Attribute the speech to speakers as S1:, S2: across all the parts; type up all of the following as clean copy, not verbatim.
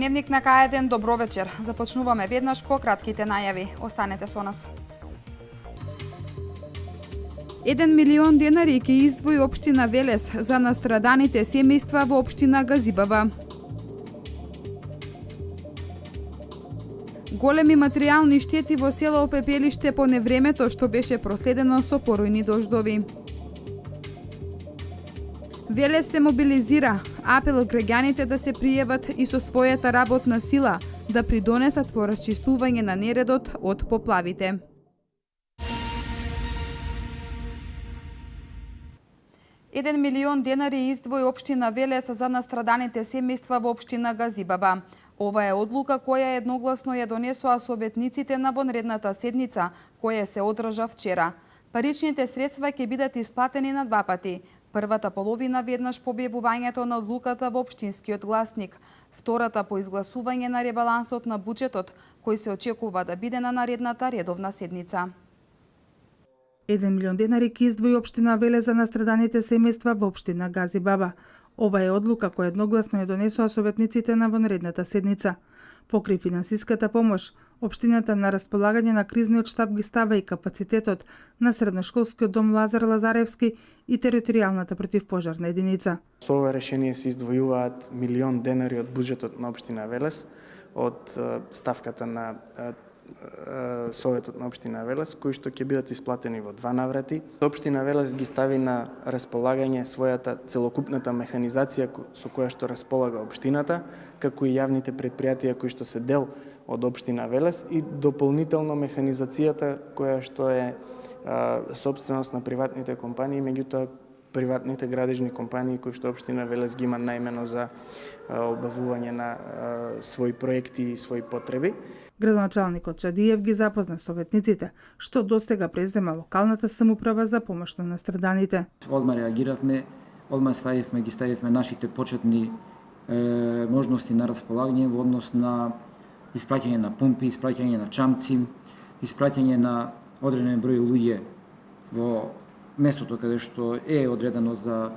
S1: Дневник на К1, добро вечер. Започнуваме веднаш по кратките најави. Останете со нас. 1 милион денари ќе издвои општина Велес за настраданите семејства во општина Газибаба. Големи материјални штети во село Пепелиште по невремето што беше проследено со поројни дождови. Велес се мобилизира, апел граѓаните да се пријават и со својата работна сила да придонесат во расчистување на нередот од поплавите. Еден милион денари издвои општина Велес за настраданите семејства во општина Газибаба. Ова е одлука која едногласно ја донесоа советниците на вонредната седница, која се одржа вчера. Паричните средства ќе бидат исплатени на два пати. Првата половина веднаш по објавувањето на одлуката во општинскиот гласник, втората по изгласување на ребалансот на буџетот, кој се очекува да биде на наредната редовна седница.
S2: 1 милион денари ќе издвои општина Велес за настраданите семејства во општина Газибаба. Ова е одлука која едногласно ја донесоа советниците на вонредната седница. Покри финансиската помош, општината на располагање на кризниот штаб ги става и капацитетот на средношколскиот дом Лазар Лазаревски и територијалната противпожарна единица.
S3: Со ова решение се издвојуваат милион денари од буџетот на општина Велес, од ставката на Советот на општина Велес, кои што ќе бидат исплатени во два наврати. Општина Велес ги стави на располагање својата целокупната механизација со која што располага општината, како и јавните предпријатија кои што се дел од општина Велес и дополнително механизацијата која што е сопственост на приватните компании, меѓутоа приватните градежни компании кои што општина Велес ги има најмено за обавување на своји проекти и своји потреби.
S2: Градоначалникот Чадиев ги запозна советниците што досега презема локалната самоуправа за помош на настраданите.
S4: Одма реагиравме, одма ги ставивме нашите почетни можности на располагање во однос на испраќање на пумпи, испраќање на чамци, испраќање на одреден број луѓе во местото каде што е одредено за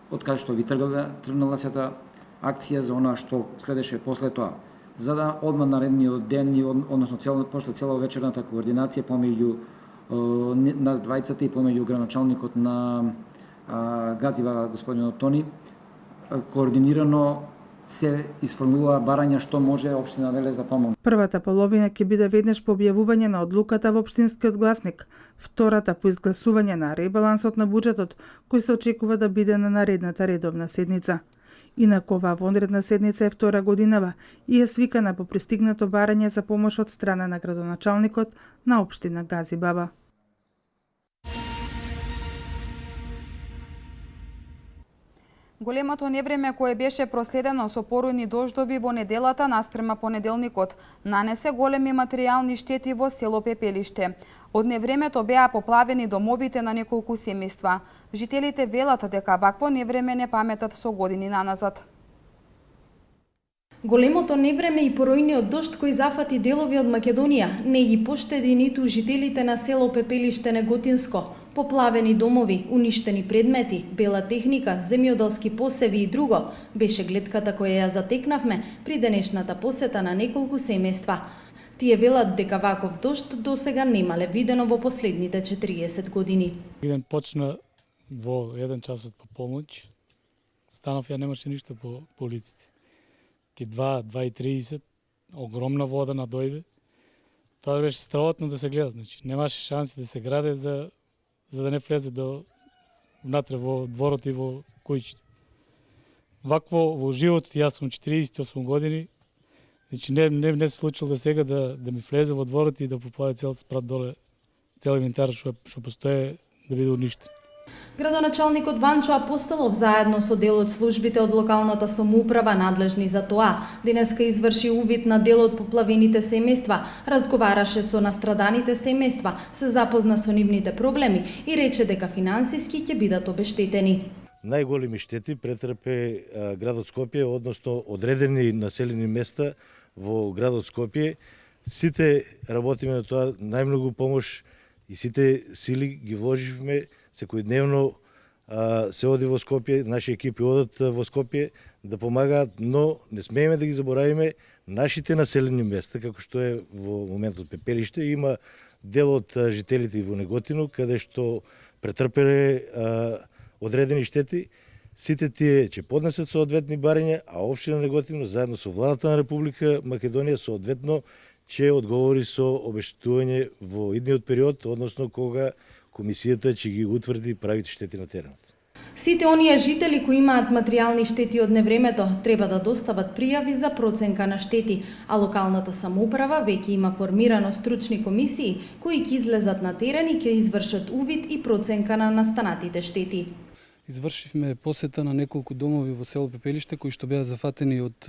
S4: од каде што ви тргнала сета акција за она што следеше после тоа, за да одма наредниот ден, односно цела вечерната координација помеѓу нас двајцата и помеѓу градоначалникот на Газибаба господинот Тони, координирано се isformulува барања што може општина Велес да помогне.
S2: Првата половина ќе биде веднаш по објавување на одлуката во општинскиот гласник, втората по изгласување на ребалансот на буџетот, кој се очекува да биде на наредната редовна седница. Инаку оваа вонредна седница е втора годинава и е свикана по пристигнато барање за помош од страна на градоначалникот на општина Газибаба.
S1: Големото невреме кое беше проследено со поројни дождови во неделата наспрема понеделникот нанесе големи материјални штети во село Пепелиште. Од невремето беа поплавени домовите на неколку семејства. Жителите велат дека вакво невреме не паметат со години наназад.
S5: Големото невреме и поројниот дожд кој зафати делови од Македонија не ги поштеди ниту жителите на село Пепелиште Неготинско. Поплавени домови, уништени предмети, бела техника, земјоделски посеви и друго беше гледката која ја затекнавме при денешната посета на неколку семејства. Тие велат дека ваков дожд досега немале видено во последните 40 години.
S6: Ден почна во 1 часот по полноќ. Станав, ја немаше ништо по улиците. Ки 2:30, огромна вода надојде. Тоа беше страхотно да се гледа, значи немаше шанси да се граде за да не влезе внатре во дворот и во куќите. Вакво во животот, јас сум 48 години, значи не се случило до сега да ми влезе во дворот и да поплави цел спрат доле, цел инвентар што постоje да биде уништен.
S5: Градоначалникот Ванчо Апостолов заедно со дел од службите од локалната самоуправа надлежни за тоа, денеска изврши увид на дел од поплавените семејства, разговараше со настраданите семејства, се запозна со нивните проблеми и рече дека финансиски ќе бидат обештетени.
S7: Најголеми штети претрпе градот Скопје, односно одредени населени места во градот Скопје. Сите работиме на тоа, најмногу помош и сите сили ги вложивме секојдневно се оди во Скопје, наши екипи одат во Скопје да помагаат, но не смееме да ги заборавиме нашите населени места, како што е во моментот Пепелиште. Има дел од жителите и во Неготино, каде што претрпеле одредени штети. Сите тие ќе поднесат соодветни барања, а општина Неготино заедно со владата на Република Македонија соодветно ќе одговори со обештетување во идниот период, односно кога комисијата ќе ги утврди правите штети на теренот.
S5: Сите оние жители кои имаат материјални штети од невремето треба да достават пријави за проценка на штети, а локалната самоуправа веќе има формирано стручни комисии кои ќе излезат на терен и ќе извршат увид и проценка на настанатите штети.
S8: Извршивме посета на неколку домови во село Пепелиште кои што беа зафатени од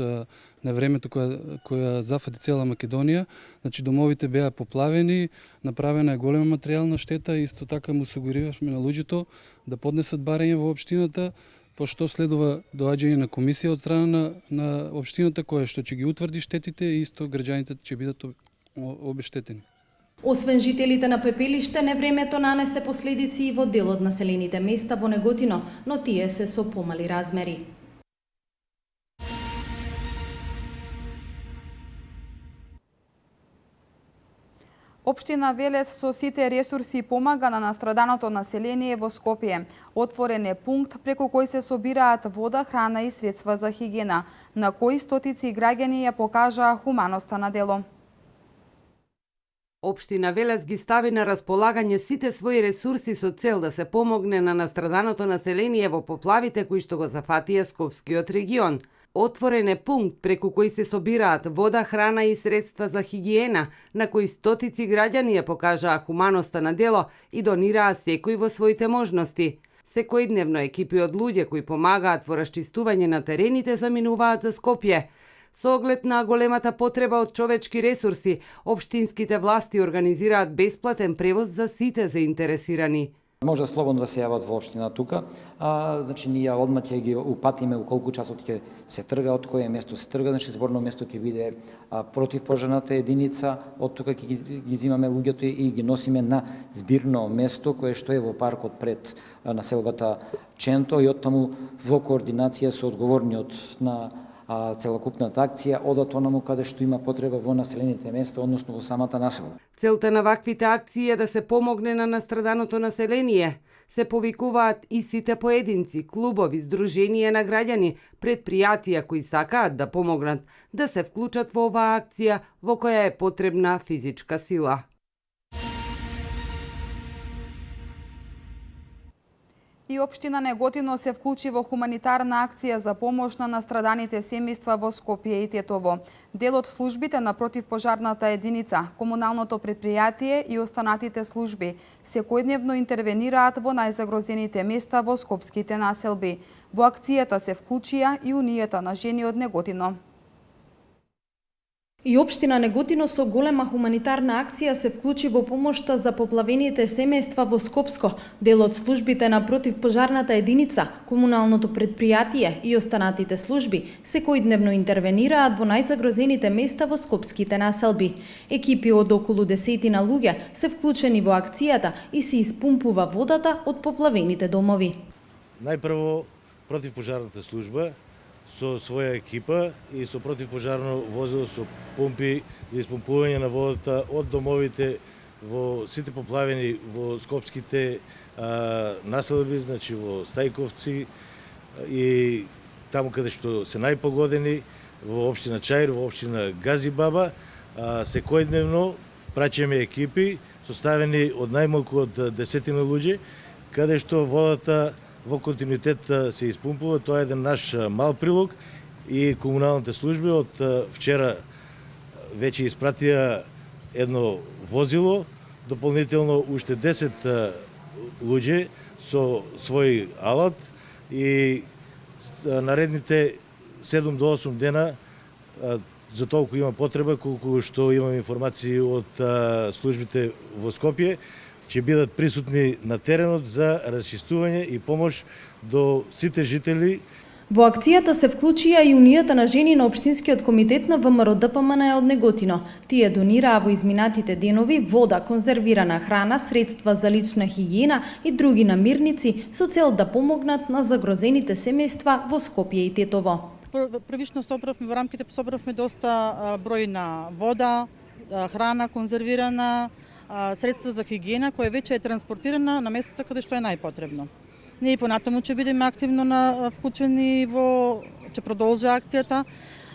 S8: невремето која зафати цела Македонија. Значи домовите беа поплавени, направена е голема материјална штета и исто така му осигуривавме на луѓето да поднесат барање во општината, пошто следува доаѓање на комисија од страна на општината која што ќе ги утврди штетите и исто граѓаните ќе бидат обештетени.
S5: Освен жителите на Пепелиште, невремето нанесе последици и во дел од населените места во Неготино, но тие се со помали размери.
S1: Општина Велес со сите ресурси помага на настраданото население во Скопје. Отворен е пункт преку кој се собираат вода, храна и средства за хигиена, на кои стотици граѓани ја покажаа хуманоста на дело.
S9: Општина Велес ги стави на располагање сите своји ресурси со цел да се помогне на настраданото население во поплавите кои што го зафатија Скопскиот регион. Отворен е пункт преку кој се собираат вода, храна и средства за хигиена, на кои стотици граѓани ја покажаа хуманоста на дело и донираа секој во своите можности. Секојдневно екипи од луѓе кои помагаат во расчистување на терените заминуваат за Скопје. Со оглед на големата потреба од човечки ресурси, општинските власти организираат бесплатен превоз за сите заинтересирани.
S4: Може слободно да се јават во општина тука, значи ние одма ќе ги упатиме у колку часот ќе се трга, од кое место се трга, значи зборно место ќе биде противпожарната единица, од тука ќе ги зимаме луѓето и ги носиме на збирно место кое што е во паркот пред населбата Ченто и оттаму во координација со одговорниот на целокупната акција одат онаму каде што има потреба во населените места, односно во самата населба.
S9: Целта на ваквите акции е да се помогне на настраданото население. Се повикуваат и сите поединци, клубови, здруженија на граѓани, предпријатија кои сакаат да помогнат, да се вклучат во оваа акција во која е потребна физичка сила.
S1: И општина Неготино се вклучи во хуманитарна акција за помош на настраданите семејства во Скопје и Тетово. Дел од службите на противпожарната единица, комуналното предпријатие и останатите служби секојдневно интервенираат во најзагрозените места во скопските населби. Во акцијата се вклучија и Унијата на жени од Неготино.
S5: И општина Неготино со голема хуманитарна акција се вклучи во помошта за поплавените семејства во Скопско. Дел од службите на противпожарната единица, комуналното предпријатие и останатите служби секојдневно интервенираат во најзагрозените места во скопските населби. Екипи од околу 10 луѓе се вклучени во акцијата и се испумпува водата од поплавените домови.
S7: Најпрво противпожарната служба со своја екипа и со противпожарно возило со помпи за испумпување на водата од домовите во сите поплавени во скопските населби, значи во Стајковци и таму каде што се најпогодени, во општина Чаир, во општина Газибаба, секојдневно праќаме екипи составени од најмалку од 10 луѓе, каде што водата во континуитет се испумпува. Тоа е еден наш мал прилог и комуналните служби од вчера веќе испратија едно возило, дополнително уште 10 луѓе со свој алат и наредните 7 до 8 дена за толку има потреба колку што имам информации од службите во Скопје, ќе бидат присутни на теренот за расчистување и помош до сите жители.
S5: Во акцијата се вклучија и Унијата на жени на Општинскиот комитет на ВМРО ДПМН од Неготино. Тие донираа во изминатите денови вода, конзервирана храна, средства за лична хигиена и други намирници со цел да помогнат на загрозените семејства во Скопје и Тетово.
S10: Првично собравме во рамките доста број на вода, храна конзервирана, средства за хигиена која веќе е транспортирана на местата каде што е најпотребно. Ние и понатаму ќе бидеме активно вклучени ќе продолжи акцијата.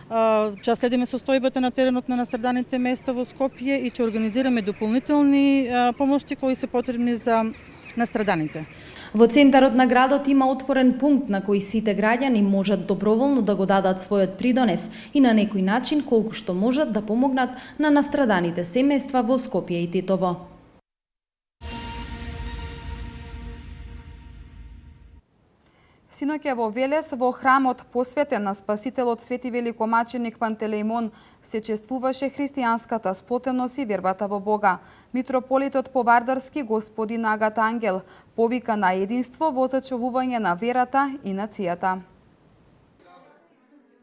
S10: Ќе следиме состојбата на теренот на настраданите места во Скопје и ќе организираме дополнителни помошти кои се потребни за настраданите.
S5: Во центарот на градот има отворен пункт на кој сите граѓани можат доброволно да го дадат својот придонес и на некој начин колку што можат да помогнат на настраданите семејства во Скопје и Тетово.
S1: Синоќа во Велес, во храмот посветен на Спасителот Свети Великомаченик Пантелеимон, се чествуваше христијанската сплотеност и вербата во Бога. Митрополитот Повардарски господин Агат Ангел повика на единство во зачувување на верата и нацијата.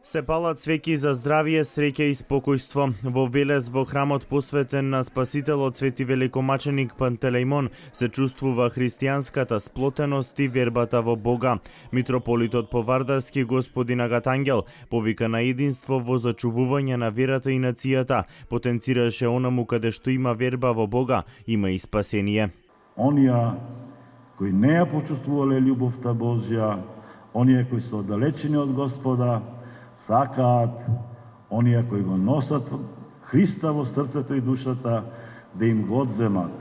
S11: Се палат свеќи за здравје, среќа и спокојство. Во Велес, во храмот посветен на Спасителот Свети Великомаченик Пантелеимон, се чувствува христијанската сплотеност и вербата во Бога. Митрополитот Повардарски господин Агат Ангел повика на единство во зачувување на верата и нацијата, потенцираше онаму каде што има верба во Бога, има и спасение.
S12: Онија кои не ја почувствувале љубовта Божја, оние кои се оддалечени од Господа, сакаат оние кои го носат Христа во срцето и душата да им го одземат.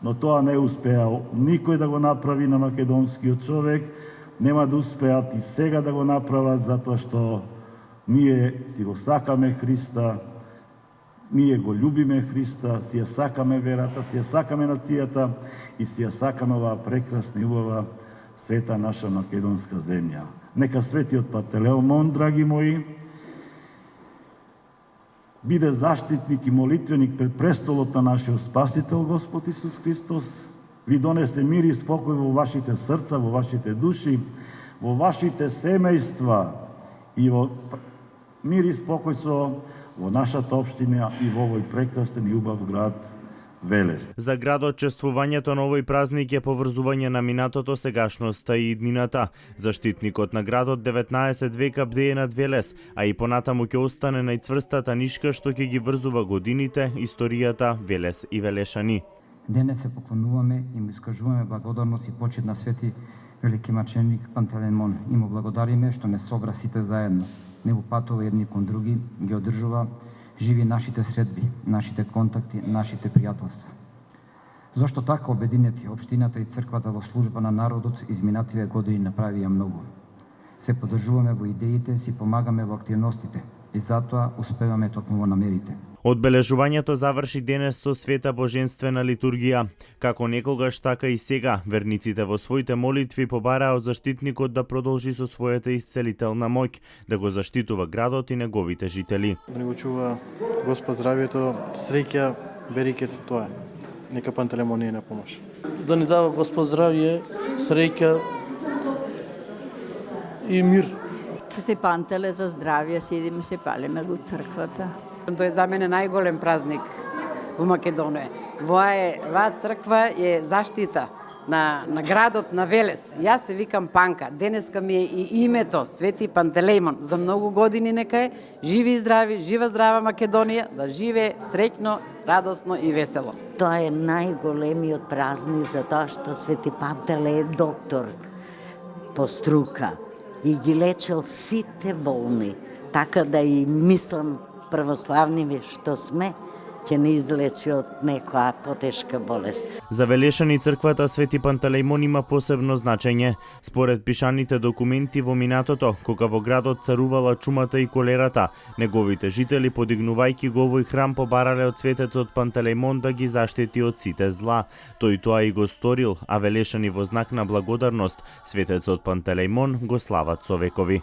S12: Но тоа не успеа никој да го направи на македонскиот човек, нема да успеат и сега да го направат затоа што ние си го сакаме Христа, ние го љубиме Христа, си ја сакаме верата, си ја сакаме нацијата и си ја сакаме оваа прекрасна и убава света наша македонска земја. Нека светиот Пантелеимон, драги мои, биде заштитник и молитвеник пред престолот на нашиот Спасител Господ Исус Христос, ви донесе мир и спокој во вашите срца, во вашите души, во вашите семејства и во мир и спокојство во нашата општина и во овој прекрасен и убав град Велес.
S11: За градот чествувањето на овој празник е поврзување на минатото, сегашноста и иднината. Заштитникот на градот 19 века бдее над Велес, а и понатаму ќе остане најцврстата нишка што ќе ги врзува годините, историјата, Велес и велешани.
S4: Денес се поклонуваме и му искажуваме благодарност и почит на Свети Великомаченик Пантелеимон и му благодариме што не собра сите заедно. Не упатува едни кон други, ги одржува живи нашите средби, нашите контакти, нашите пријателства. Зошто така обединети општината и црквата во служба на народот изминативе години направија многу. Се поддржуваме во идеите, си помагаме во активностите и затоа успеваме токму во намерите.
S11: Одбележувањето заврши денес со света божествена литургија. Како некогаш, така и сега, верниците во своите молитви побараа од заштитникот да продолжи со својата исцелителна моќ, да го заштитува градот и неговите жители.
S3: Да ни го чува Господ здравието, среќа, берекет тоа. Нека Пантелеимон ни е на помош.
S13: Да ни дава Господ здравје, среќа и мир.
S14: Сите Пантеле за здравје, седиме се палиме во црквата.
S15: Тој е за мене најголем празник во Македонија. Оваа црква е заштита на градот на Велес. Јас се викам Панка. Денеска ми е и името Свети Пантелеимон. За многу години нека е живи и здрави, жива здрава Македонија, да живее среќно, радосно и весело.
S14: Тоа е најголемиот празник затоа што Свети Пантеле е доктор по струка и ги лечел сите болни. Така да и мислам православни што сме, ќе не излечи од некоја потешка болест.
S11: За велешани црквата Свети Пантелеимон има посебно значење. Според пишаните документи во минатото, кога во градот царувала чумата и колерата, неговите жители, подигнувајќи го овој храм, побарале од светецот Пантелеимон да ги заштити од сите зла. Тој тоа и го сторил, а велешани во знак на благодарност, светецот Пантелеимон го слават со векови.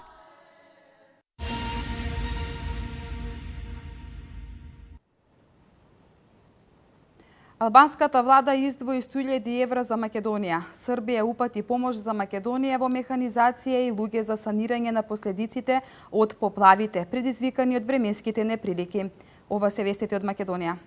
S1: Албанската влада издвои 100.000 евра за Македонија. Србија упати помош за Македонија во механизација и луѓе за санирање на последиците од поплавите, предизвикани од временските неприлики. Ова се вестите од Македонија.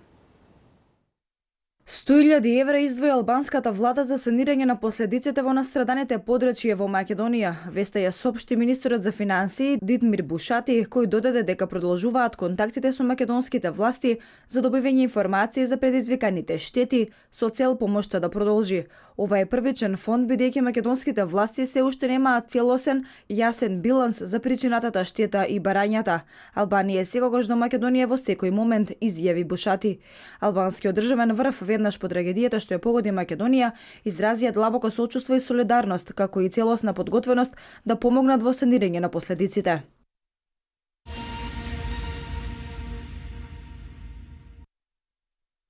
S16: 100.000 евра издвои албанската влада за санирање на последиците во настраданите подрачја во Македонија. Веста ја соопшти министерот за финансии Дитмир Бушати, кој додаде дека продолжуваат контактите со македонските власти за добивање информации за предизвиканите штети со цел помошта да продолжи. Ова е првичен фонд бидејќи македонските власти се уште немаат целосен, јасен биланс за причинатата штета и барањата. Албанија е секогаш до Македонија во секој момент, изјави Бушати. Албанскиот државен врв веднаш по трагедијата што ја погоди Македонија изразија длабоко сочувство и солидарност, како и целосна подготвеност да помогнат во санирање на последиците.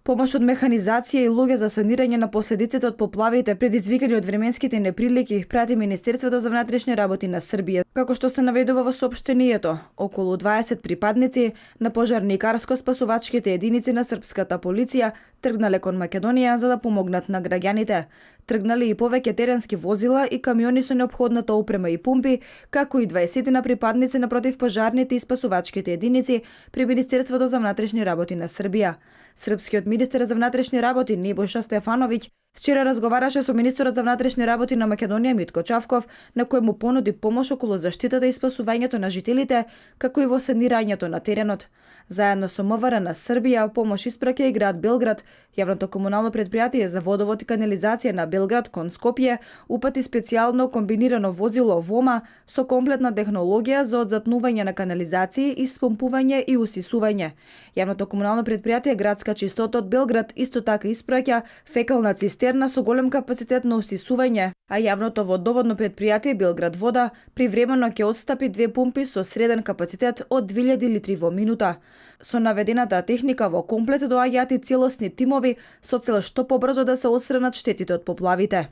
S16: Помош од механизација и луѓе за санирање на последиците од поплавите предизвикани од временските неприлики прати Министерството за внатрешни работи на Србија. Како што се наведува во соопштението, околу 20 припадници на пожарникарско-спасувачките единици на српската полиција тргнале кон Македонија за да помогнат на граѓаните. Тргнале и повеќе теренски возила и камиони со неопходната опрема и пумпи, како и 20 на припадници на противпожарните и спасувачките единици при Министерството за внатрешни работи на Србија. Српскиот министер за внатрешни работи Небојша Стефановиќ вчера разговараше со министерот за внатрешни работи на Македонија Митко Чавков, на кој му понуди помош околу заштитата и спасувањето на жителите, како и во санирањето на теренот. Заедно со МВР на Србија помош испраќа и град Белград. Јавното комунално предпријатие за водовод и канализација на Белград кон Скопје упати специјално комбинирано возило ВОМА со комплетна технологија за одзатнување на канализации, испомпување и усисување. Јавното комунално предпријатие Градска чистота од Белград исто така испраќа фекална цистерна со голем капацитет на усисување, а јавното водоводно предпријатие Белград вода привремено ќе отстапи 2 пумпи со среден капацитет од 2000 литри во минута. Со наведената техника во комплет доаѓаат и целосни тимови со цел што побрзо да се отстранат штетите од поплавите.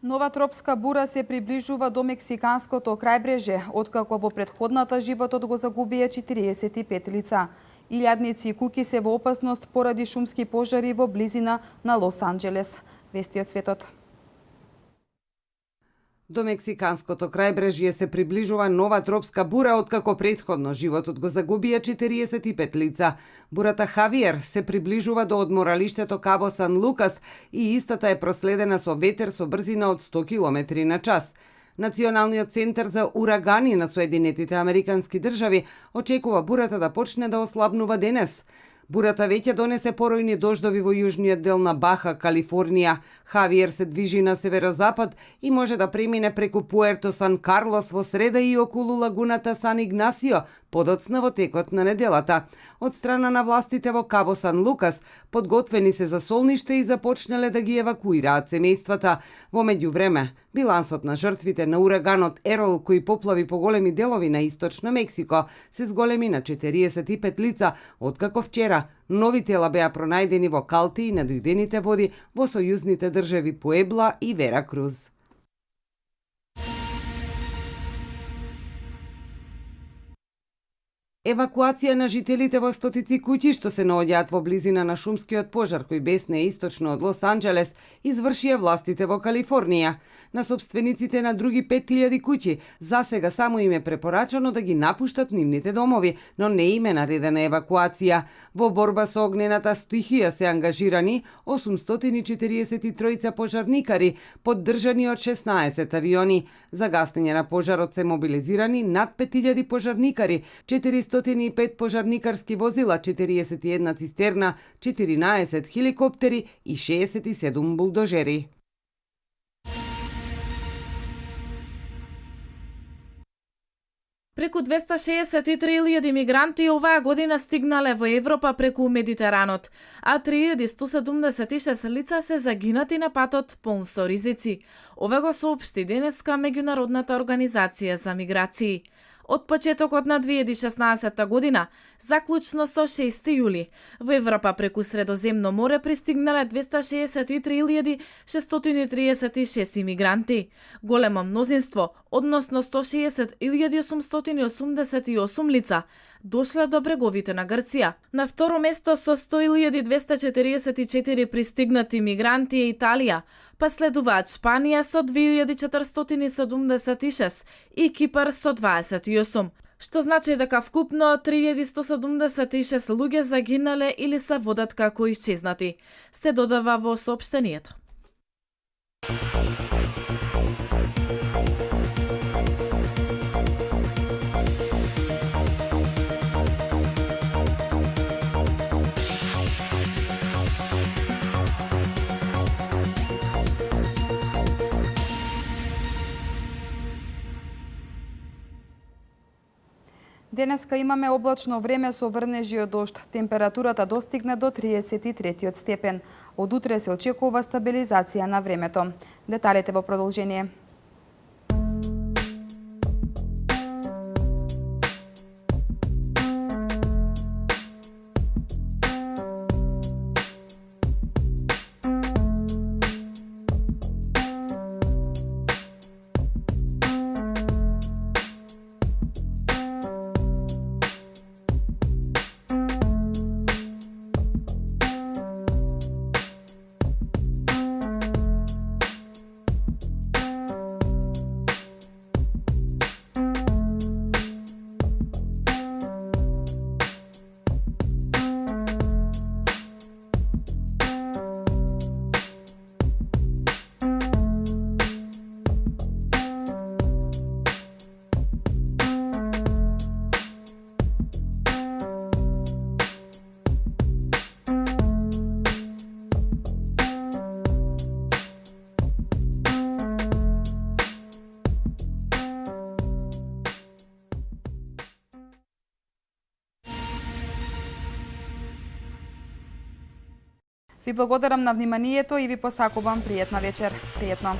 S1: Нова тропска бура се приближува до мексиканското крајбрежје, откако во претходната животот го загубија 45 лица. Илјадници и куки се во опасност поради шумски пожари во близина на Лос Анџелес. Вести од светот.
S9: До мексиканското крајбрежје се приближува нова тропска бура, откако претходно животот го загубија 45 лица. Бурата Хавиер се приближува до одморалиштето Кабо Сан Лукас и истата е проследена со ветер со брзина од 100 км на час. Националниот центар за урагани на Соединетите Американски држави очекува бурата да почне да ослабнува денес. Бурата веќе донесе поројни дождови во јужниот дел на Баха, Калифорнија. Хавиер се движи на северозапад и може да премине преку Пуерто Сан Карлос во среда и околу лагуната Сан Игнасио, подоцна во текот на неделата. Од страна на властите во Кабо Сан Лукас подготвени се за солниште и започнале да ги евакуираат семејствата. Во меѓувреме, билансот на жртвите на ураганот Ерол, кој поплави по големи делови на источно Мексико, се зголеми на 45 лица, откако вчера нови тела беа пронајдени во калти и надојдените води во сојузните држави Пуебла и Веракруз. Евакуација на жителите во стотици куќи што се наоѓаат во близина на шумскиот пожар кој бесне источно од Лос Анџелес извршија властите во Калифорнија. На сопствениците на други 5000 куќи засега само им е препорачано да ги напуштат нивните домови, но не им е наредена евакуација. Во борба со огнената стихија се ангажирани 843 пожарникари, поддржани од 16 авиони. За гаснење на пожарот се мобилизирани над 5000 пожарникари, 405 пожарникарски возила, 41 цистерна, 14 хеликоптери и 67 булдожери.
S17: Преку 263.000 мигранти оваа година стигнале во Европа преку Медитеранот, а 3176 лица се загинати на патот полн со ризици. Ова го соопшти денеска Меѓународната организација за миграции. од почетокот на 2016 година, заклучно со 6 јули. Во Европа преку Средоземно море пристигнале 263.636 имигранти. Големо мнозинство, односно 160.888 лица, дошле до бреговите на Грција. На второ место со 100.244 пристигнати мигранти е Италија, па следуваат Шпанија со 2.476 и Кипар со 28, што значи дека вкупно 3.176 луѓе загинале или се водат како исчезнати, се додава во соопштението.
S1: Денеска имаме облачно време со врнежи од дожд. Температурата достигне до 33 степен. Од утре се очекува стабилизација на времето. Деталите во продолжение. Ви благодарам на вниманието и ви посакувам пријатна вечер. Пријатно.